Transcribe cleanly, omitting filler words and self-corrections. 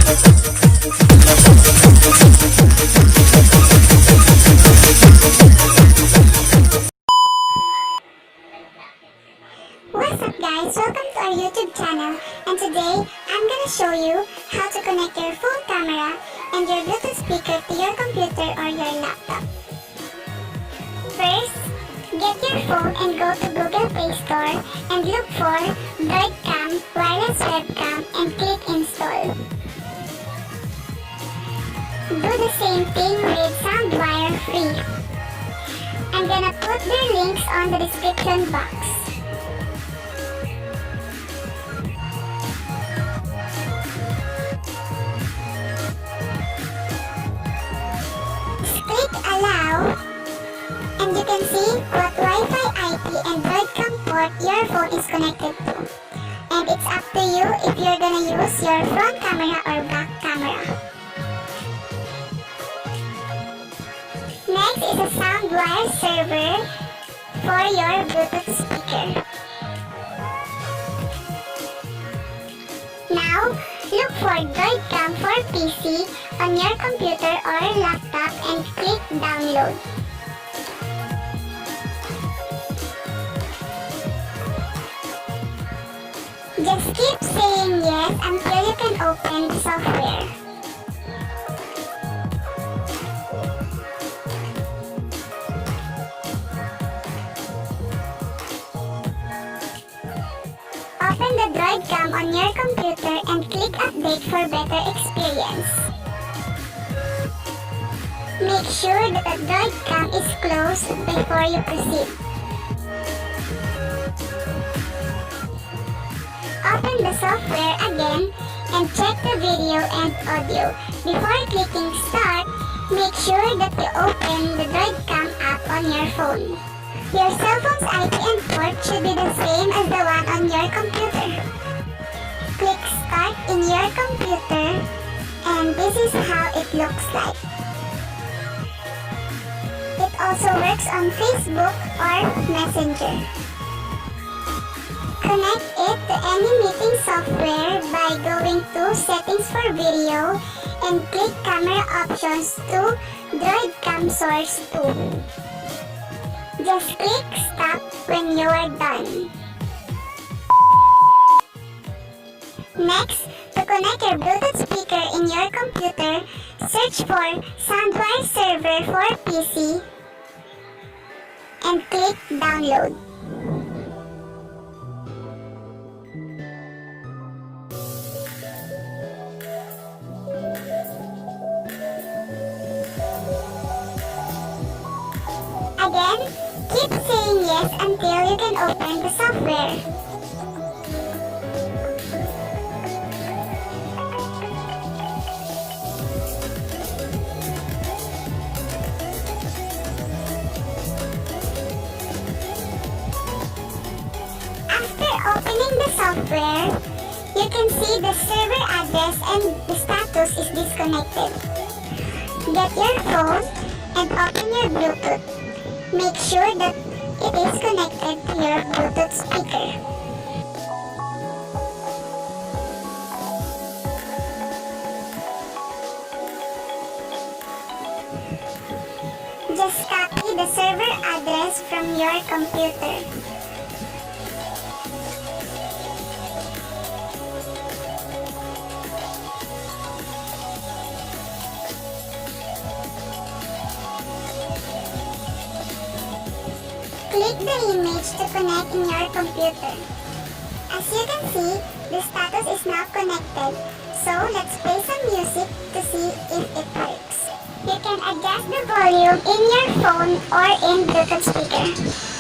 What's up guys, welcome to our YouTube channel, and today I'm gonna show you how to connect your phone camera and your Bluetooth speaker to your computer or your laptop. First, get your phone and go to Google Play Store and look for Droidcam wireless webcam and click install. Do the same thing with SoundWire free. I'm gonna put their links on the description box. Click allow, and you can see what Wi-Fi IP and Droidcam port your phone is connected to. And it's up to you if you're gonna use your front camera or back camera. Next is a SoundWire server for your Bluetooth speaker. Now, look for Droidcam for PC on your computer or laptop and click download. Just keep saying yes until you can open the software. Open the Droidcam on your computer and click update for better experience. Make sure that the Droidcam is closed before you proceed. Open the software again and check the video and audio. Before clicking start, make sure that you open the Droidcam app on your phone. Your cell phone's IP and port should be the same as the one on your computer. Click start in your computer, and this is how it looks like. It also works on Facebook or Messenger. Connect it to any meeting software by going to Settings for Video and click Camera Options to Droidcam Source 2. Just click stop when you are done. Next, to connect your Bluetooth speaker in your computer, search for SoundWire server for PC and click download. Again, keep saying yes until you can open the software. After opening the software, you can see the server address and the status is disconnected. Get your phone and open your Bluetooth. Make sure that it is connected to your Bluetooth speaker. Just copy the server address from your computer. Click the image to connect in your computer. As you can see, the status is now connected. So let's play some music to see if it works. You can adjust the volume in your phone or in Bluetooth speaker.